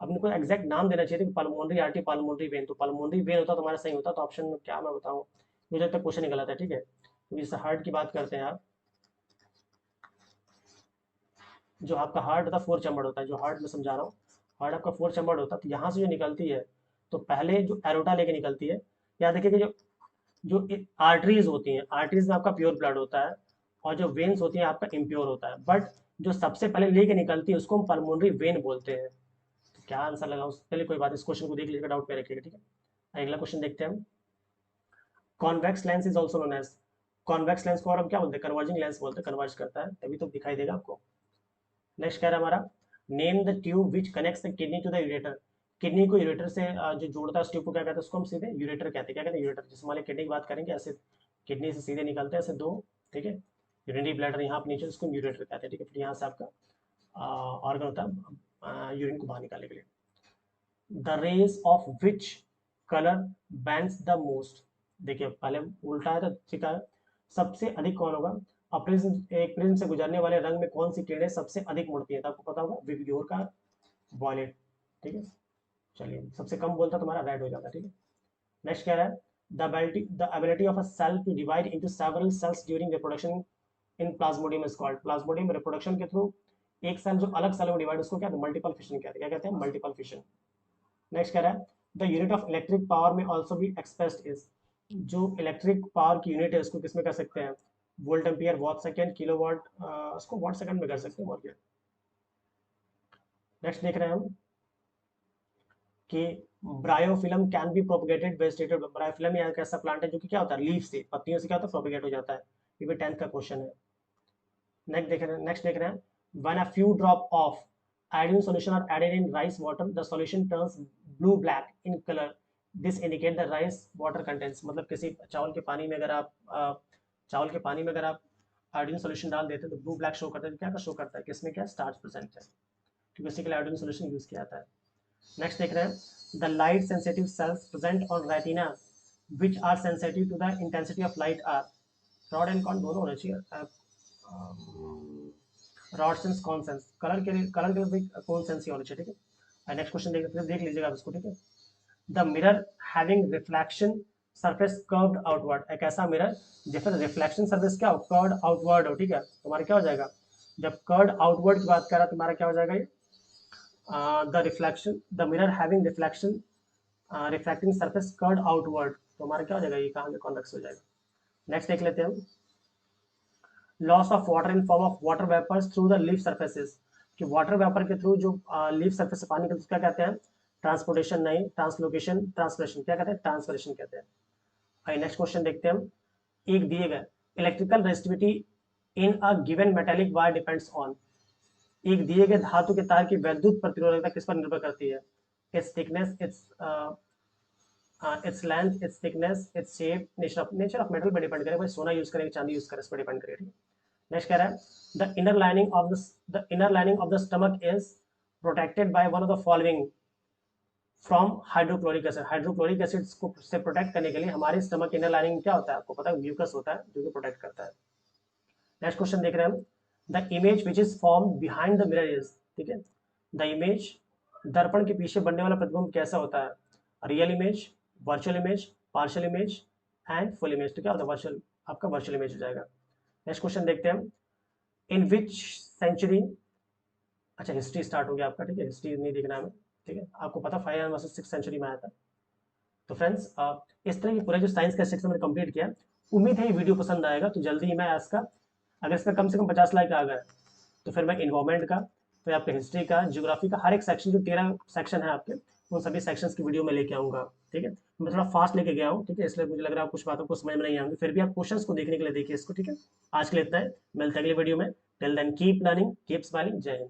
अब इनको एग्जैक्ट नाम देना चाहिए था कि पल्मोनरी आर्टरी, पल्मोनरी वेन, तो पल्मोनरी वेन होता तो हमारा सही होता, तो ऑप्शन क्या मैं बताऊँ, मुझे लगता है क्वेश्चन निकला था, ठीक है। तो इस हार्ट की बात करते हैं आप, जो आपका हार्ट होता है फोर चैम्बर होता है, जो हार्ट में समझा रहा हूँ, हार्ट आपका फोर चैम्बर होता है, तो यहाँ से जो निकलती है तो पहले जो एरोटा लेके निकलती है, याद रखिए कि जो जो आर्टरीज होती हैं, आर्टरीज में आपका प्योर ब्लड होता है, और जो वेन्स होती हैं आपका इम्प्योर होता है, बट जो सबसे पहले लेके निकलती है उसको हम पल्मोनरी वेन बोलते हैं। तो क्या आंसर लगा उससे पहले, कोई बात, इस क्वेश्चन को देख लीजिएगा, डाउट में रखिएगा, ठीक है। अगला क्वेश्चन देखते हैं हम। Convex lens is also known as, convex lens को और हम क्या बोलते हैं, कन्वर्जिंग लेंस बोलते हैं, कन्वर्ज करता है तभी तो दिखाई देगा आपको। नेक्स्ट कह रहा है हमारा, name the tube which connects the kidney to the ureter, kidney को यूरेटर से जो जोड़ता है उस ट्यूब को क्या कहते हैं, उसको हम सीधे यूरेटर कहते हैं। क्या कहते हैं, यूरेटर। जैसे मान ली किडनी की बात करेंगे, ऐसे किडनी से सीधे निकलते हैं ऐसे दो, ठीक है, यूरिनरी ब्लैडर यहाँ पे नीचे, उसको यूरेटर कहते हैं, ठीक है। फिर यहाँ से आपका ऑर्गन होता है यूरिन को बाहर निकालने के लिए। The rays of which colour bands the most, देखिए पहले उल्टा है तो ठीक है, सबसे अधिक कौन होगा, एक प्रिज्म से गुजरने वाले रंग में कौन सी किरणें सबसे अधिक मुड़ती है, तो आपको पता होगा विबग्योर का वॉयलेट, ठीक है। चलिए, सबसे कम बोलता तुम्हारा रेड हो जाता है, ठीक है। नेक्स्ट कह रहा है, the ability of a cell to divide into several cells during reproduction in plasmodium is called, plasmodium reproduction के थ्रू एक सेल जो अलग सेल में डिवाइड, उसको क्या मल्टीपल फिशन कहते हैं, क्या कहते हैं, मल्टीपल फिशन। नेक्स्ट कह रहा है, the unit of electric power may also be expressed is, जो इलेक्ट्रिक पावर की यूनिट है उसको किसमें कर सकते हैं, volt ampere, watt second, kilo watt, उसको वॉट सेकेंड में कर सकते हैं, और क्या। नेक्स्ट देख रहे हैं हम कि bryophyllum can be propagated vegetative, bryophyllum एक ऐसा प्लांट है जो कि क्या होता है, लीफ से, पत्तियों से क्या होता है, प्रोपगेट हो जाता है। ये भी 10th का क्वेश्चन है। नेक्स्ट देख रहे हैं, when a few drop of iodine solution are added in rice water, the solution turns blue black in color, this indicate the rice water contains, मतलब किसी चावल के पानी में अगर आप चावल के पानी में अगर आप आयोडीन सोल्यूशन डाल देते हैं तो ब्लू ब्लैक शो करता है, क्या का शो करता है, किसमें क्या स्टार्च प्रेजेंट है, क्योंकि उसी के लिए आयोडीन सोल्यूशन यूज किया जाता है। नेक्स्ट देख रहे हैं, the light sensitive cells present on retina which are sensitive to the intensity of light are, rod and cone दोनों होना चाहिए, rod sense cone sense, colour के लिए कौन सेंस ही होना चाहिए, ठीक है। नेक्स्ट क्वेश्चन देख लीजिएगा आप इसको, ठीक है। The mirror having reflection surface curved outward, एक ऐसा मिरर जिसमें रिफ्लेक्शन सरफेस क्या हो, कर्व्ड आउटवर्ड हो, ठीक है। तुम्हारा क्या हो जाएगा, जब कर्व्ड आउटवर्ड की बात कर रहा है तुम्हारा क्या हो जाएगा, ये the reflection, the mirror having reflection reflecting surface curved outward, तो हमारा क्या हो जाएगा, ये कहाँ पे कॉन्वेक्स हो जाएगा। नेक्स्ट देख लेते हैं हम, loss of water in form of water vapours through the leaf surfaces, कि वाटर वेपर के थ्रू जो लीफ सर्फेस से पानी निकलता है क्या कहते हैं, ट्रांसपोर्टेशन नहीं, ट्रांसलोकेशन, ट्रांसलेशन, क्या कहते हैं, ट्रांसलेशन कहते हैं। आइए नेक्स्ट क्वेश्चन देखते हैं हम, एक दिए गए electrical resistivity in a given metallic wire depends on, एक दिए गए धातु के तार की वैद्युत प्रतिरोधकता किस पर निर्भर करती है, it's thickness, its length, it's thickness, its shape, nature of metal पर डिपेंड करेगा, भाई सोना यूज करेंगे चांदी यूज करें, इस पर डिपेंड करेगा। नेक्स्ट कह रहा है, the inner lining of the stomach is protected by one of the following from hydrochloric acid, hydrochloric acid को से प्रोटेक्ट करने के लिए हमारी स्टमक इनर लाइनिंग क्या होता है, आपको पता है म्यूकस होता है जो कि प्रोटेक्ट करता है। नेक्स्ट क्वेश्चन देख रहे हैं हम, the image which is form behind the mirror is, ठीक है, द इमेज, दर्पण के पीछे बनने वाला प्रतिबिंब कैसा होता है, real image, virtual image, partial image and full image, तो क्या होता है वर्चुअल, आपका वर्चुअल इमेज हो जाएगा। नेक्स्ट क्वेश्चन देखते हैं हम, इन विच सेंचुरी, अच्छा हिस्ट्री स्टार्ट हो गया आपका, ठीक है, हिस्ट्री नहीं देखना है हमें, ठीक है, आपको पता 5 वर्सेस 6 सेंचुरी में आया था। तो फ्रेंड्स इस तरह की पूरा जो साइंस का सेक्शन मैंने कंप्लीट किया, उम्मीद है ये वीडियो पसंद आएगा, तो जल्दी ही मैं इसका, अगर इसका कम से कम 50 लाइक आ गए तो फिर मैं इन्वायरमेंट का, फिर आपके हिस्ट्री का, ज्योग्राफी का, हर एक सेक्शन, जो 13 सेक्शन है आपके, उन सभी सेक्शंस की वीडियो में लेके आऊंगा, ठीक है। मैं थोड़ा फास्ट लेके गया हूँ, ठीक है, इसलिए मुझे लग रहा है कुछ बातों को समझ में नहीं आएंगे, फिर भी आप क्वेश्चंस को देखने के लिए देखिए इसको, ठीक है। आज के लिए इतना है, मिलते हैं अगले वीडियो में, till then keep learning, keep smiling, जय हिंद।